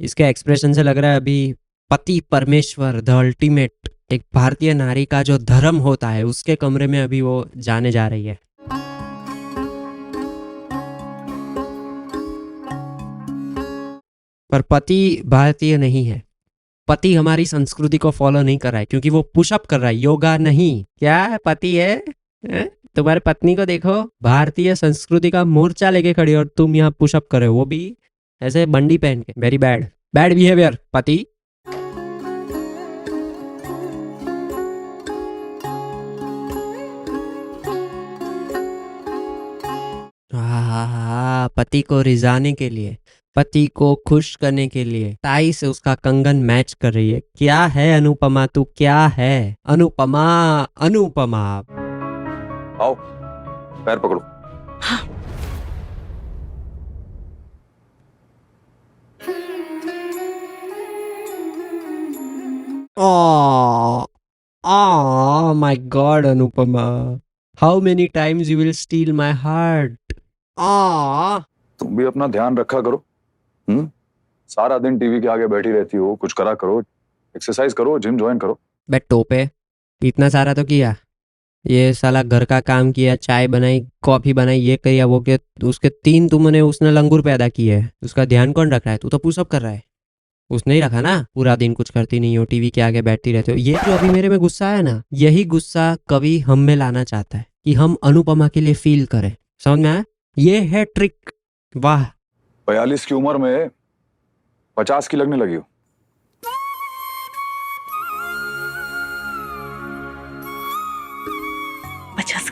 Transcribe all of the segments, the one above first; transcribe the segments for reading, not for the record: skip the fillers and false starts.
इसके एक्सप्रेशन से लग रहा है अभी पति परमेश्वर द अल्टीमेट एक भारतीय नारी का जो धर्म होता है उसके कमरे में अभी वो जाने जा रही है। पर पति भारतीय नहीं है, पति हमारी संस्कृति को फॉलो नहीं कर रहा है क्योंकि वो पुशअप कर रहा है, योगा नहीं। क्या पति है? तुम्हारे पत्नी को देखो, भारतीय संस्कृति का मोर्चा लेके खड़ी और तुम यहाँ पुशअप कर रहे हो, वो भी ऐसे बंडी पहन के। वेरी बैड, बैड बिहेवियर पति। पति को रिझाने के लिए, पति को खुश करने के लिए टाई से उसका कंगन मैच कर रही है। क्या है अनुपमा, तू क्या है अनुपमा? अनुपमा आओ, पैर पकड़ो। हाँ। Oh my God, Anupama. How many times you will steal my heart? तुम भी अपना ध्यान रखा करो। सारा दिन टीवी के आगे बैठी रहती हो, कुछ करा करो, एक्सरसाइज करो, जिम ज्वाइन करो। बे टोपे, इतना सारा तो किया, ये साला घर का काम किया, चाय बनाई, कॉफी बनाई, ये किया वो किया, उसके 3 तुमने उसने लंगूर पैदा किए है, उसका ध्यान कौन रख रहा है? तू तो पुशअप कर रहा है, उसने ही रखा ना। पूरा दिन कुछ करती नहीं हो, टीवी के आगे बैठती रहते हो। ये जो अभी मेरे में गुस्सा है ना, यही गुस्सा कवि हम में लाना चाहता है कि हम अनुपमा के लिए फील करें। समझ में आया? ये है ट्रिक। वाह, 42 की उम्र में 50 की लगने लगी हो।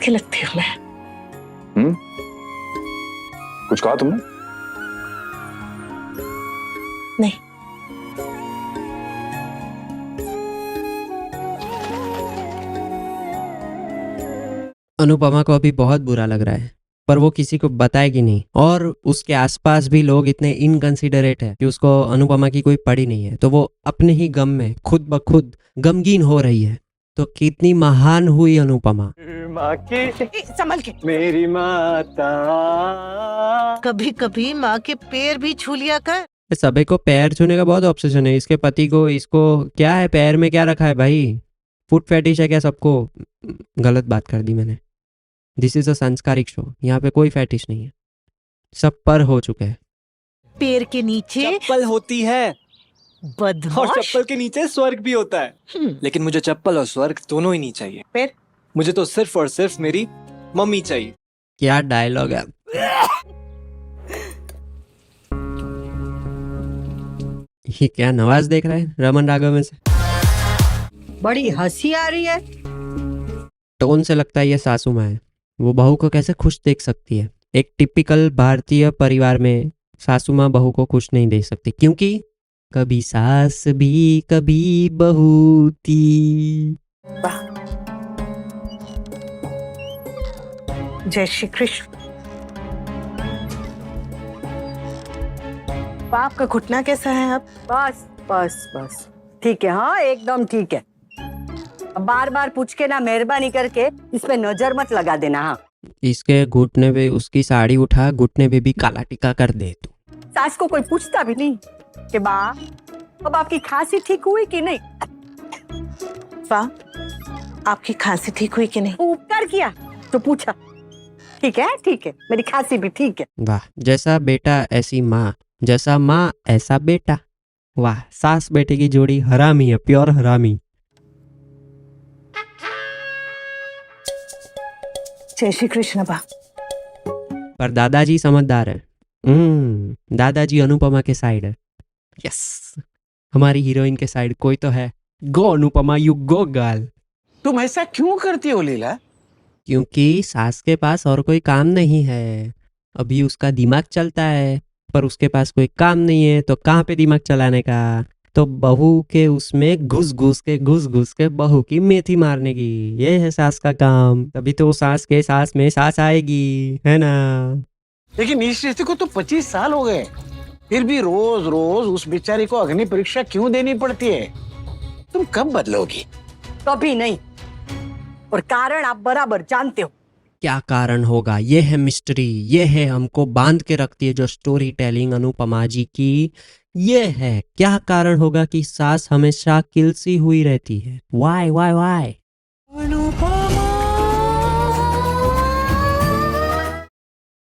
के लगती हूँ मैं। कुछ कहा तुमने? नहीं। अनुपमा को अभी बहुत बुरा लग रहा है, पर वो किसी को बताएगी नहीं। और उसके आसपास भी लोग इतने इनकंसिडरेट है कि उसको अनुपमा की कोई पड़ी नहीं है, तो वो अपने ही गम में खुद ब खुद गमगीन हो रही है। तो कितनी महान हुई अनुपमा। माँ की संभल के, मेरी माता। कभी कभी माँ के पैर भी छू लिया कर। सभी को पैर छूने का बहुत ऑब्सेशन है। इसके पति को, इसको क्या है, पैर में क्या रखा है भाई? फुट फेटिश है क्या सबको? गलत बात कर दी मैंने। दिस इज अ संस्कारिक शो, यहाँ पे कोई फेटिश नहीं है, सब पर हो चुके हैं। पैर के नीचे चप्पल होती है बदमाश। और चप्पल के नीचे स्वर्ग भी होता है। लेकिन मुझे चप्पल और स्वर्ग दोनों ही नहीं चाहिए। फिर मुझे तो सिर्फ और सिर्फ मेरी मम्मी चाहिए। क्या डायलॉग है। ये क्या नवाज देख रहा है रमन राघव में से? बड़ी हंसी आ रही है। टोन से लगता है ये सासू माँ है। वो बहू को कैसे खुश देख सकती है? एक टिपिकल भारतीय परिवार में सासू माँ बहू को खुश नहीं देख सकती, क्योंकि कभी सास भी कभी बहू थी। जय श्री कृष्ण। बाप का घुटना कैसा है अब? बस बस बस ठीक है। हाँ एकदम ठीक है। बार बार पूछ के ना मेहरबानी करके इस पे नजर मत लगा देना। हाँ, इसके घुटने पे उसकी साड़ी उठा, घुटने पे भी काला टीका कर दे तू। सास को कोई पूछता भी नहीं कि बा अब आपकी खांसी ठीक हुई कि नहीं। वाह, आपकी खांसी ठीक हुई कि नहीं? उपकार किया तो पूछा। ठीक है, मेरी खांसी भी ठीक है। वाह, जैसा बेटा ऐसी माँ, जैसा माँ ऐसा बेटा। वाह, सास बेटे की जोड़ी हरामी है, प्योर हरामी। जय श्री कृष्ण बा। पर दादाजी समझदार है। दादाजी अनुपमा के साइड है। यस, हमारी हीरोइन के साइड कोई तो है। गो अनुपमा, यू गो गर्ल। तुम ऐसा क्यों करती हो लीला? क्योंकि सास के पास और कोई काम नहीं है। अभी उसका दिमाग चलता है, पर उसके पास कोई काम नहीं है, तो कहाँ पे दिमाग चलाने का? तो बहू के उसमें घुस घुस के बहू की मेथी मारने की। ये है सास का काम। तभी तो सास के सास में सास आएगी, है ना? लेकिन इस रिश्ते को तो 25 साल हो गए, फिर भी रोज रोज उस बेचारी को अग्नि परीक्षा क्यों देनी पड़ती है? तुम कब बदलोगी? कभी नहीं, और कारण आप बराबर जानते हो। क्या कारण होगा? ये है मिस्ट्री, ये है हमको बांध के रखती है जो स्टोरी टेलिंग अनुपमा जी की। ये है क्या कारण होगा कि सास हमेशा किलसी हुई रहती है? Why why Y?